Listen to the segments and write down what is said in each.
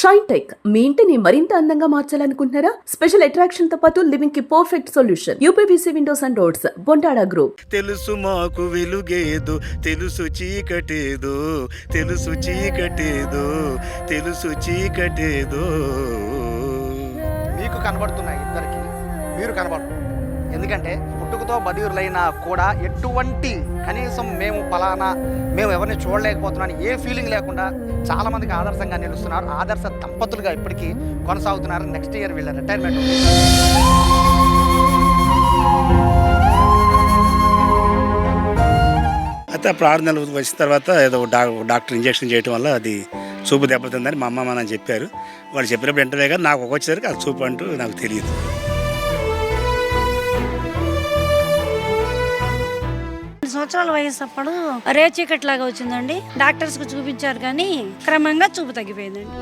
Shine tech మీ ఇంటిని మరింత అందంగా మార్చాలనుకుంటున్నారా? స్పెషల్ అట్రాక్షన్ తో పాటు లివింగ్ కి perfect solution. UPVC windows and doors, Bontada group. తెలుసు మాకు వెలుగేదో, తెలుసు చీకటేదో, తెలుసు చీకటేదో, తెలుసు చీకటేదో. మీకు కనబడుతున్నాయి ఇద్దరికి, మీరు కనబడుతుంది. ఎందుకంటే పుట్టుకతో బదిరులైనా కూడా ఎటువంటి కనీసం మేము ఎవరిని చూడలేకపోతున్నాం ఏ ఫీలింగ్ లేకుండా చాలామందికి ఆదర్శంగా నిలుస్తున్నారు. ఆదర్శ దంపతులుగా ఇప్పటికీ కొనసాగుతున్నారు. నెక్స్ట్ ఇయర్ వీళ్ళ రిటైర్మెంట్. అయితే అప్పుడు 6 నెలలు వచ్చిన తర్వాత ఏదో డాక్టర్ ఇంజక్షన్ చేయడం వల్ల అది చూపు దెబ్బతిందని మా అమ్మ నాన్న చెప్పారు. వాళ్ళు చెప్పినప్పుడు వెంటనే కానీ నాకు వచ్చేసరికి అది చూపు అంటూ నాకు తెలియదు. సంవత్సరాల వయసు అప్పుడు రేచీకట్ లాగా వచ్చిందండి. డాక్టర్స్ కు చూపించారు కానీ క్రమంగా చూపు తగ్గిపోయిందండి.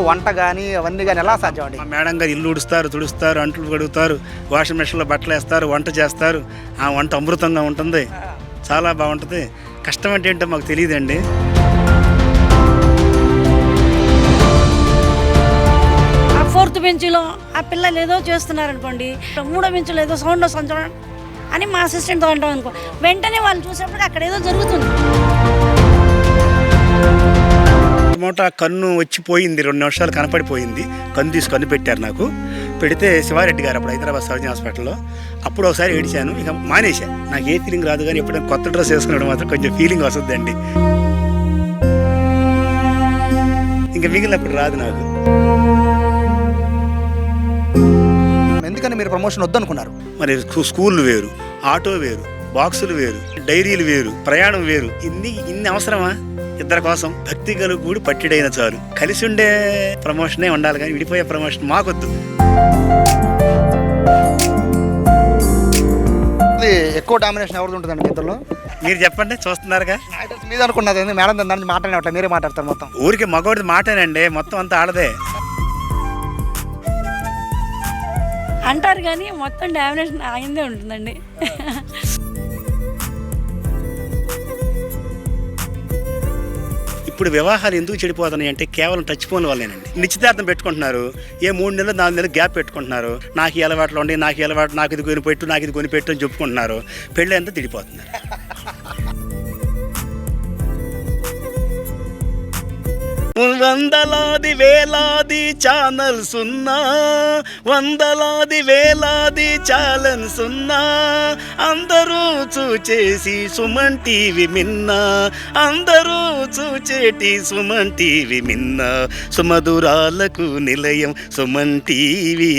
వంట కానీ అవన్నీ కానీ ఎలా సాధ్యం అండి? మా మేడం గారు ఇల్లు ఉడుస్తారు, తుడుస్తారు, అంట్లు కడుగుతారు, వాషింగ్ మెషిన్లో బట్టలు వేస్తారు, వంట చేస్తారు. ఆ వంట అమృతంగా ఉంటుంది, చాలా బాగుంటుంది. కష్టం అంటే ఏంటో మాకు తెలియదండి. ఫోర్త్ బెంచ్లో ఆ పిల్లలు ఏదో చేస్తున్నారు అనుకోండి, 3వ బెంచ్లో ఏదో సౌండ్ వస్తుంది చూడండి అని మా అసిస్టెంట్తో అంటాం అనుకో, వెంటనే వాళ్ళు చూసేప్పుడు అక్కడ ఏదో జరుగుతుంది. మూట కన్ను వచ్చిపోయింది, 2 నిమిషాలు కనపడిపోయింది. కన్ను తీసి కన్ను పెట్టారు నాకు. పెడితే శివారెడ్డి గారు అప్పుడు హైదరాబాద్ సర్జన్ హాస్పిటల్లో, అప్పుడు ఒకసారి ఏడిచాను. ఇక మానేసా. నాకు ఏ ఫీలింగ్ రాదు, కానీ ఎప్పుడైనా కొత్త డ్రెస్ వేసుకున్నాడు మాత్రం కొంచెం ఫీలింగ్ వస్తుందండి. ఇంకా మిగిలినప్పుడు రాదు నాకు. ఎందుకని మీరు ప్రమోషన్ వద్దనుకున్నారు? మరి స్కూళ్ళు వేరు, ఆటో వేరు, బాక్సులు వేరు, డైరీలు వేరు, ప్రయాణం వేరు. ఇన్ని అవసరమా? ఇద్దరి కోసం భక్తి కలుగు కూడి పట్టిడైన చాలు. కలిసి ఉండే ప్రమోషనే ఉండాలి, కానీ విడిపోయే ప్రమోషన్ మాకొద్దు. ఎక్కువ డామినేషన్ ఎవరిది ఉంటుందండి మీ ఇద్దరులో? మీరు చెప్పండి, చూస్తున్నారుగా. మీద అనుకున్నది మేడం దాని నుంచి మాట్లాడినట్ల మీరే మాట్లాడతారు మొత్తం. ఊరికి మగవాడిది మాటేనండి, మొత్తం అంతా ఆడదే అంటారు కానీ మొత్తం డామినేషన్ ఆగిందే ఉంటుందండి. ఇప్పుడు వివాహాలు ఎందుకు చెడిపోతున్నాయి అంటే కేవలం టచ్ ఫోన్ వల్లేనండి. నిశ్చితార్థం పెట్టుకుంటున్నారు, ఏ 3 నెలలు 4 నెలలు గ్యాప్ పెట్టుకుంటున్నారు. నాకు ఈ అలవాట్లు ఉండి, నాకు ఈ అలవాటు, నాకు ఇది కొనిపెట్టు, నాకు ఇది కొనిపెట్టు అని చెప్పుకుంటున్నారు. పెళ్ళి అంతా తిడిపోతున్నారు. వందలాది వేలాది ఛానల్స్ ఉన్నా, వందలాది వేలాది ఛానల్స్ ఉన్నా, అందరూ చూచేసి సుమన్ టీవీ మిన్నా, అందరూ చూచేటి సుమన్ టీవీ మిన్నా, సుమధురాలకు నిలయం సుమన్ టీవీ.